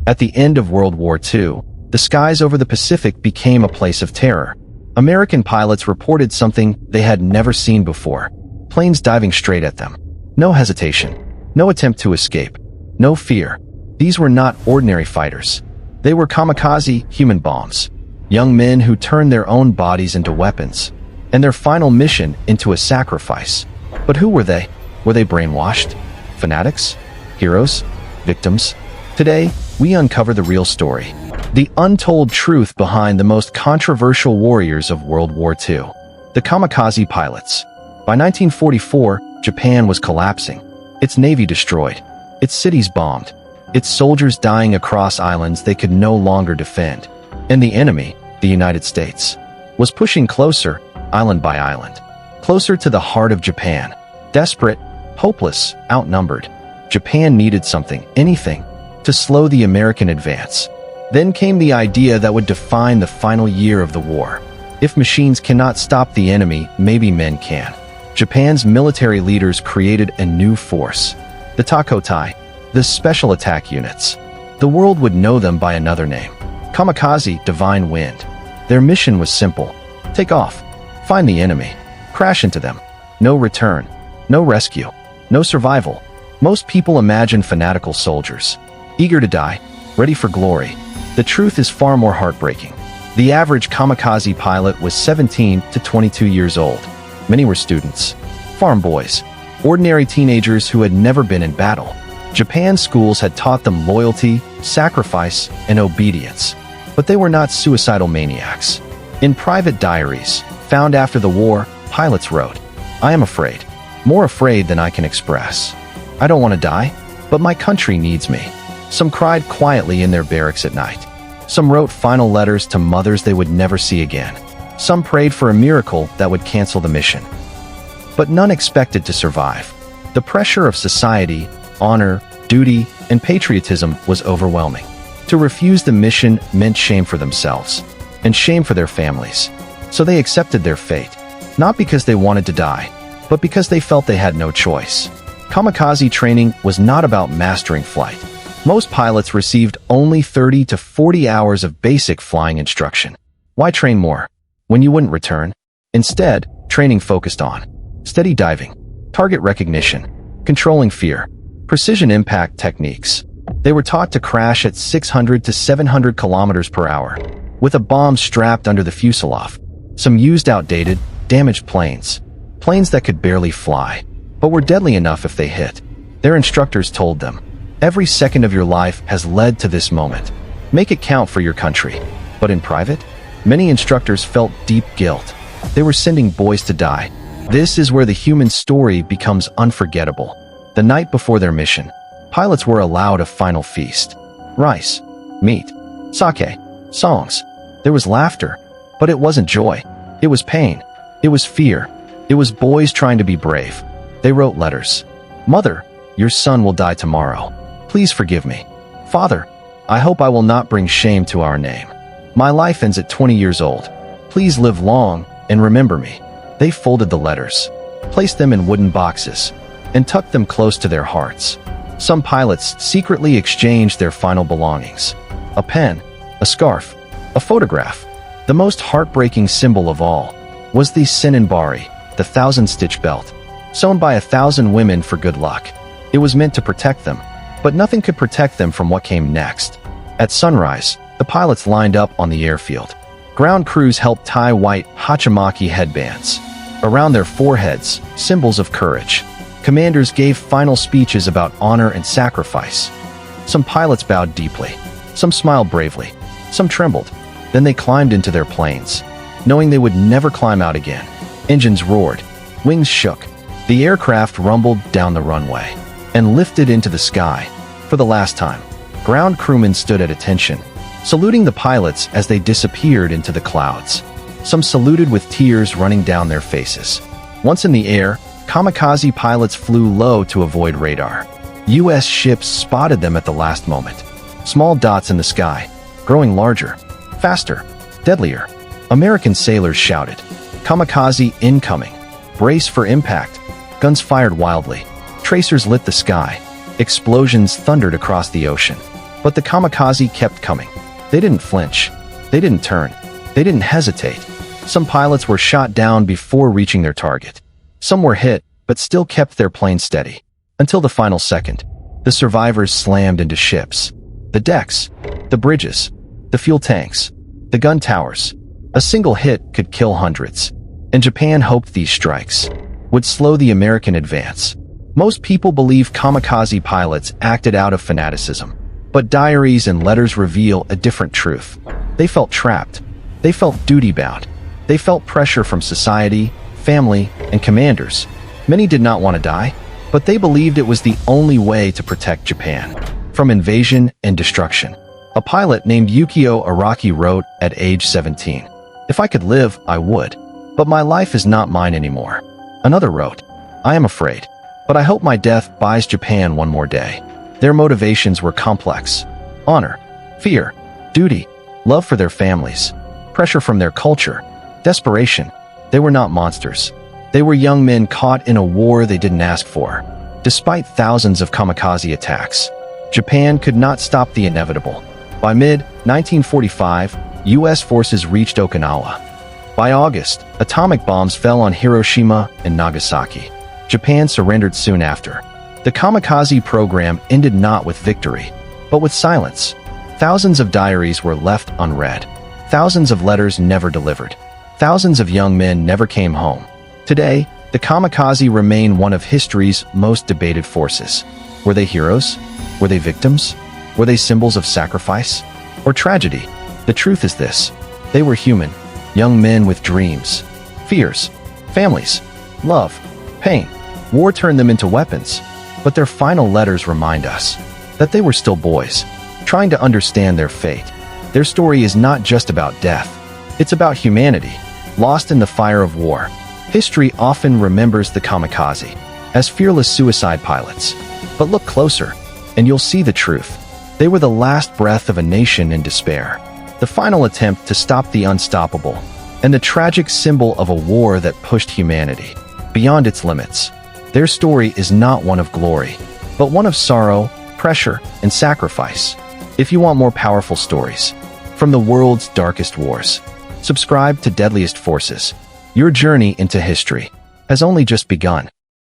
At the end of World War II, the skies over the Pacific became a place of terror. American pilots reported something they had never seen before. Planes diving straight at them. No hesitation. No attempt to escape. No fear. These were not ordinary fighters. They were kamikaze human bombs. Young men who turned their own bodies into weapons, and their final mission into a sacrifice. But who were they? Were they brainwashed? Fanatics? Heroes? Victims? Today, we uncover the real story. The untold truth behind the most controversial warriors of World War II. The kamikaze pilots. By 1944, Japan was collapsing. Its navy destroyed. Its cities bombed. Its soldiers dying across islands they could no longer defend. And the enemy, the United States, was pushing closer, island by island. Closer to the heart of Japan. Desperate, hopeless, outnumbered. Japan needed something, anything, to slow the American advance. Then came the idea that would define the final year of the war. If machines cannot stop the enemy, maybe men can. Japan's military leaders created a new force. The Takeoff, the Special Attack Units. The world would know them by another name. Kamikaze, Divine Wind. Their mission was simple. Take off. Find the enemy. Crash into them. No return. No rescue. No survival. Most people imagine fanatical soldiers. Eager to die. Ready for glory. The truth is far more heartbreaking. The average kamikaze pilot was 17 to 22 years old. Many were students. Farm boys. Ordinary teenagers who had never been in battle. Japan's schools had taught them loyalty, sacrifice, and obedience. But they were not suicidal maniacs. In private diaries, found after the war, pilots wrote, "I am afraid. More afraid than I can express. I don't want to die, but my country needs me." Some cried quietly in their barracks at night. Some wrote final letters to mothers they would never see again. Some prayed for a miracle that would cancel the mission. But none expected to survive. The pressure of society, honor, duty, and patriotism was overwhelming. To refuse the mission meant shame for themselves, and shame for their families. So they accepted their fate, not because they wanted to die, but because they felt they had no choice. Kamikaze training was not about mastering flight. Most pilots received only 30 to 40 hours of basic flying instruction. Why train more when you wouldn't return? Instead, training focused on steady diving, target recognition, controlling fear, precision impact techniques. They were taught to crash at 600 to 700 kilometers per hour, with a bomb strapped under the fuselage. Some used outdated, damaged planes. Planes that could barely fly, but were deadly enough if they hit. Their instructors told them, "Every second of your life has led to this moment. Make it count for your country." But in private, many instructors felt deep guilt. They were sending boys to die. This is where the human story becomes unforgettable. The night before their mission, pilots were allowed a final feast. Rice, meat, sake, songs. There was laughter, but it wasn't joy. It was pain. It was fear. It was boys trying to be brave. They wrote letters. "Mother, your son will die tomorrow. Please forgive me. Father, I hope I will not bring shame to our name. My life ends at 20 years old. Please live long and remember me." They folded the letters, placed them in wooden boxes, and tucked them close to their hearts. Some pilots secretly exchanged their final belongings. A pen, a scarf, a photograph. The most heartbreaking symbol of all was the Senenbari, the 1,000-stitch belt, sewn by 1,000 women for good luck. It was meant to protect them, but nothing could protect them from what came next. At sunrise, the pilots lined up on the airfield. Ground crews helped tie white hachimaki headbands around their foreheads, symbols of courage. Commanders gave final speeches about honor and sacrifice. Some pilots bowed deeply. Some smiled bravely. Some trembled. Then they climbed into their planes, knowing they would never climb out again. Engines roared. Wings shook. The aircraft rumbled down the runway and lifted into the sky. For the last time, ground crewmen stood at attention, saluting the pilots as they disappeared into the clouds. Some saluted with tears running down their faces. Once in the air, kamikaze pilots flew low to avoid radar. U.S. ships spotted them at the last moment. Small dots in the sky, growing larger, faster, deadlier. American sailors shouted, "Kamikaze incoming! Brace for impact!" Guns fired wildly. Tracers lit the sky. Explosions thundered across the ocean. But the kamikaze kept coming. They didn't flinch. They didn't turn. They didn't hesitate. Some pilots were shot down before reaching their target. Some were hit, but still kept their plane steady. Until the final second, the survivors slammed into ships. The decks, the bridges, the fuel tanks, the gun towers. A single hit could kill hundreds. And Japan hoped these strikes would slow the American advance. Most people believe kamikaze pilots acted out of fanaticism. But diaries and letters reveal a different truth. They felt trapped. They felt duty-bound. They felt pressure from society, family, and commanders. Many did not want to die, but they believed it was the only way to protect Japan from invasion and destruction. A pilot named Yukio Araki wrote at age 17, "If I could live, I would. But my life is not mine anymore." Another wrote, "I am afraid, but I hope my death buys Japan one more day." Their motivations were complex. Honor, fear, duty, love for their families, pressure from their culture, desperation. They were not monsters. They were young men caught in a war they didn't ask for. Despite thousands of kamikaze attacks, Japan could not stop the inevitable. By mid-1945, U.S. forces reached Okinawa. By August, atomic bombs fell on Hiroshima and Nagasaki. Japan surrendered soon after. The kamikaze program ended not with victory, but with silence. Thousands of diaries were left unread. Thousands of letters never delivered. Thousands of young men never came home. Today, the kamikaze remain one of history's most debated forces. Were they heroes? Were they victims? Were they symbols of sacrifice? Or tragedy? The truth is this: they were human, young men with dreams, fears, families, love, pain. War turned them into weapons, but their final letters remind us that they were still boys, trying to understand their fate. Their story is not just about death. It's about humanity, lost in the fire of war. History often remembers the kamikaze as fearless suicide pilots. But look closer, and you'll see the truth. They were the last breath of a nation in despair, the final attempt to stop the unstoppable, and the tragic symbol of a war that pushed humanity beyond its limits. Their story is not one of glory, but one of sorrow, pressure, and sacrifice. If you want more powerful stories from the world's darkest wars, subscribe to Deadliest Forces. Your journey into history has only just begun.